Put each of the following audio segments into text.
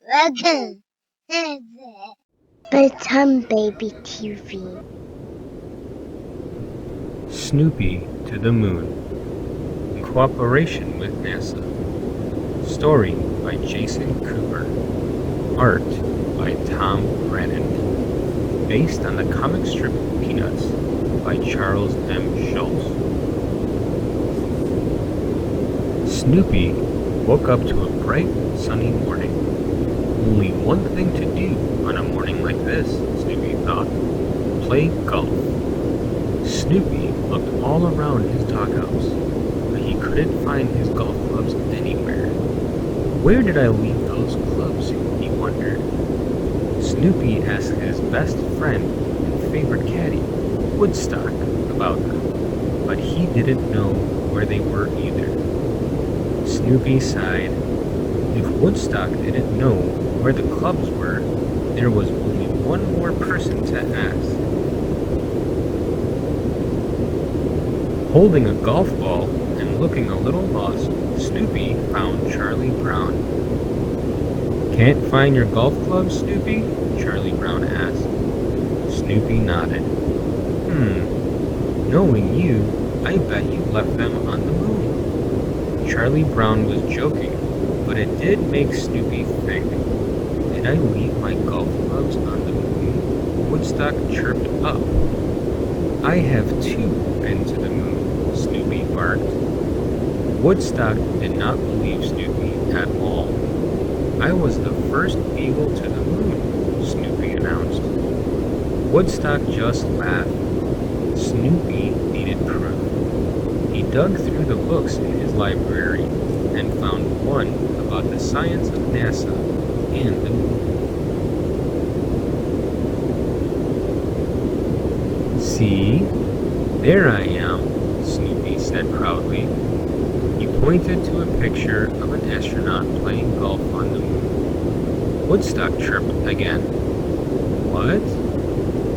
Welcome. Bedtime Baby TV. Snoopy to the Moon, in cooperation with NASA. Story by Jason Cooper. Art by Tom Brannon. Based on the comic strip Peanuts by Charles M. Shulz. Snoopy woke up to a bright, sunny morning. Only one thing to do on a morning like this, Snoopy thought. Play golf. Snoopy looked all around his doghouse, but he couldn't find his golf clubs anywhere. Where did I leave those clubs? He wondered. Snoopy asked his best friend and favorite caddy, Woodstock, about them, but he didn't know where they were either. Snoopy sighed. If Woodstock didn't know where the clubs were, there was only one more person to ask. Holding a golf ball and looking a little lost, Snoopy found Charlie Brown. "Can't find your golf clubs, Snoopy?" Charlie Brown asked. Snoopy nodded. Knowing you, I bet you left them on the moon." Charlie Brown was joking, but it did make Snoopy think. "Did I leave my golf clubs on the moon?" Woodstock chirped up. "I have too been to the moon," Snoopy barked. Woodstock did not believe Snoopy at all. "I was the first eagle to the moon," Snoopy announced. Woodstock just laughed. Snoopy needed proof. He dug through the books in his library and found one about the science of NASA and the moon. "See? There I am," Snoopy said proudly. He pointed to a picture of an astronaut playing golf on the moon. Woodstock chirped again. "What?"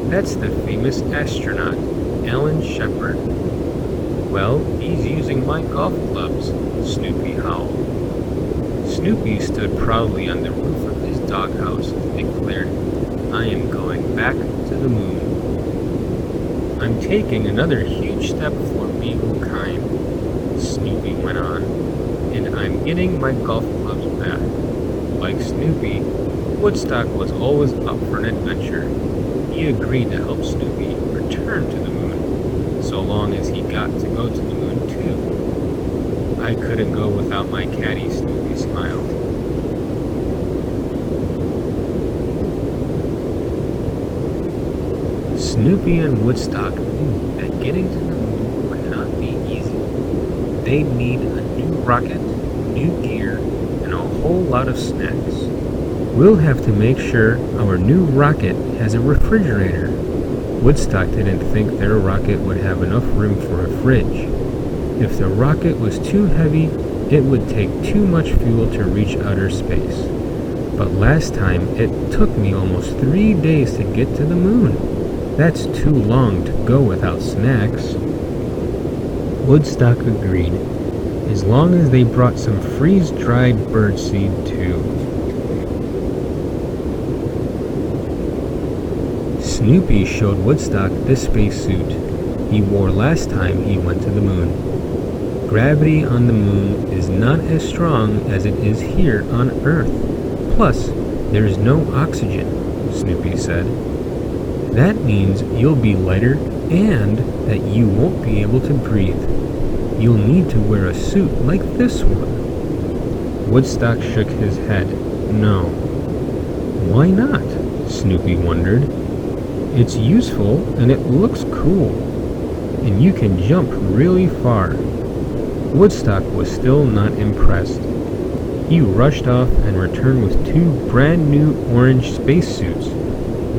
"That's the famous astronaut, Alan Shepard." "Well, he's using my golf clubs," Snoopy howled. Snoopy stood proudly on the roof of his doghouse and declared, "I am going back to the moon. I'm taking another huge step for mankind," Snoopy went on, "and I'm getting my golf clubs back." Like Snoopy, Woodstock was always up for an adventure. He agreed to help Snoopy return to the moon, so long as he got to go to the moon too. "I couldn't go without my caddy," Snoopy smiled. Snoopy and Woodstock knew that getting to the moon would not be easy. They'd need a new rocket, new gear, and a whole lot of snacks. "We'll have to make sure our new rocket has a refrigerator." Woodstock didn't think their rocket would have enough room for a fridge. If the rocket was too heavy, it would take too much fuel to reach outer space. "But last time, it took me almost 3 days to get to the moon. That's too long to go without snacks." Woodstock agreed, as long as they brought some freeze-dried birdseed too. Snoopy showed Woodstock the spacesuit he wore last time he went to the moon. "Gravity on the moon is not as strong as it is here on Earth. Plus, there's no oxygen," Snoopy said. "That means you'll be lighter and that you won't be able to breathe. You'll need to wear a suit like this one." Woodstock shook his head. "No." "Why not?" Snoopy wondered. "It's useful and it looks cool. And you can jump really far." Woodstock was still not impressed. He rushed off and returned with 2 brand new orange spacesuits,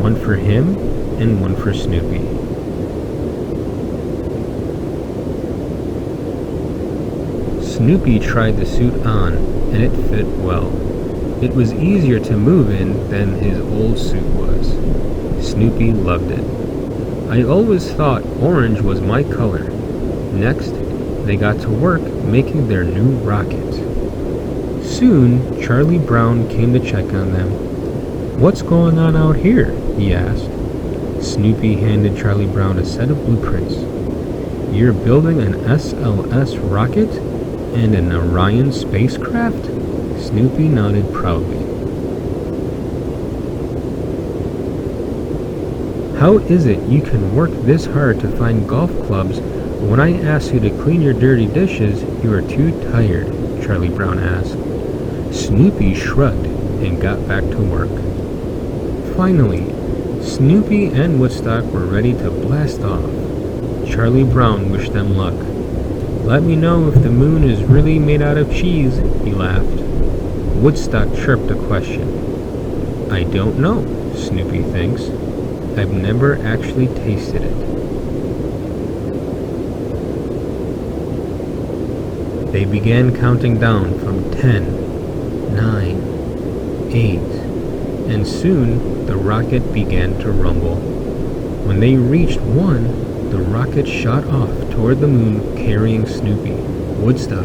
one for him and one for Snoopy. Snoopy tried the suit on, and it fit well. It was easier to move in than his old suit was. Snoopy loved it. "I always thought orange was my color." Next, they got to work making their new rocket. Soon, Charlie Brown came to check on them. "What's going on out here?" he asked. Snoopy handed Charlie Brown a set of blueprints. "You're building an SLS rocket and an Orion spacecraft?" Snoopy nodded proudly. "How is it you can work this hard to find golf clubs, but when I ask you to clean your dirty dishes, you are too tired?" Charlie Brown asked. Snoopy shrugged and got back to work. Finally, Snoopy and Woodstock were ready to blast off. Charlie Brown wished them luck. "Let me know if the moon is really made out of cheese," he laughed. Woodstock chirped a question. "I don't know," Snoopy thinks. "I've never actually tasted it." They began counting down from 10, 9, 8, and soon the rocket began to rumble. When they reached 1, the rocket shot off toward the moon carrying Snoopy, Woodstock,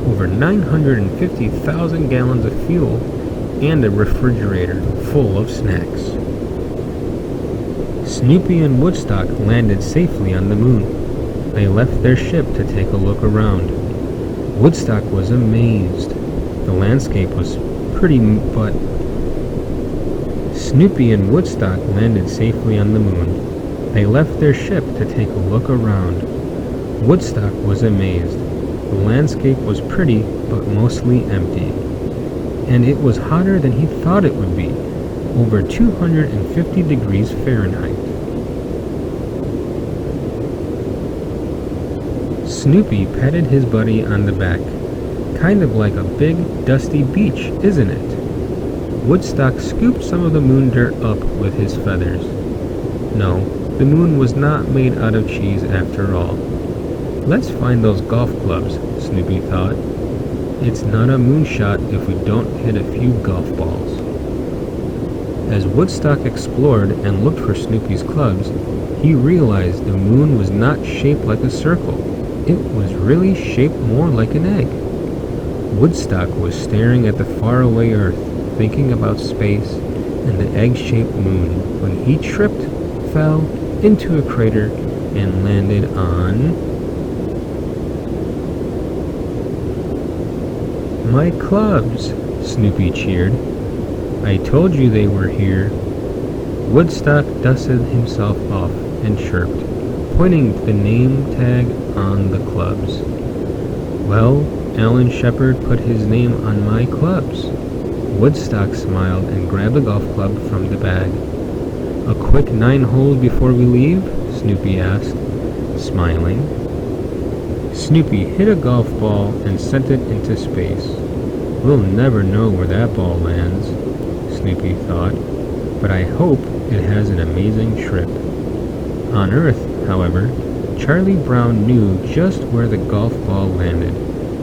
over 950,000 gallons of fuel, and a refrigerator full of snacks. Snoopy and Woodstock landed safely on the moon. They left their ship to take a look around. Woodstock was amazed. The landscape was pretty, but Snoopy and Woodstock landed safely on the moon. They left their ship to take a look around. Woodstock was amazed. The landscape was pretty, but mostly empty. And it was hotter than he thought it would be, over 250 degrees Fahrenheit. Snoopy patted his buddy on the back. "Kind of like a big, dusty beach, isn't it?" Woodstock scooped some of the moon dirt up with his feathers. No, the moon was not made out of cheese after all. "Let's find those golf clubs," Snoopy thought. "It's not a moonshot if we don't hit a few golf balls." As Woodstock explored and looked for Snoopy's clubs, he realized the moon was not shaped like a circle. It was really shaped more like an egg. Woodstock was staring at the faraway Earth, thinking about space and the egg-shaped moon, when he tripped, fell into a crater, and landed on... "My clubs!" Snoopy cheered. "I told you they were here." Woodstock dusted himself off and chirped, pointing to the name tag on the clubs. "Well, Alan Shepard put his name on my clubs." Woodstock smiled and grabbed a golf club from the bag. "A quick 9 holes before we leave?" Snoopy asked, smiling. Snoopy hit a golf ball and sent it into space. "We'll never know where that ball lands," Snoopy thought, "but I hope it has an amazing trip." On Earth, however, Charlie Brown knew just where the golf ball landed.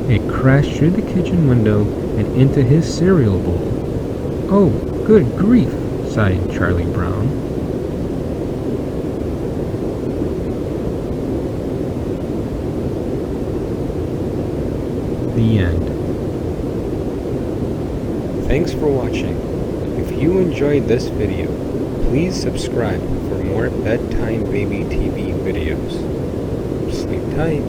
It crashed through the kitchen window and into his cereal bowl. "Oh, good grief," sighed Charlie Brown. The end. Thanks for watching. If you enjoyed this video, please subscribe for more Bedtime Baby TV videos. Sleep tight.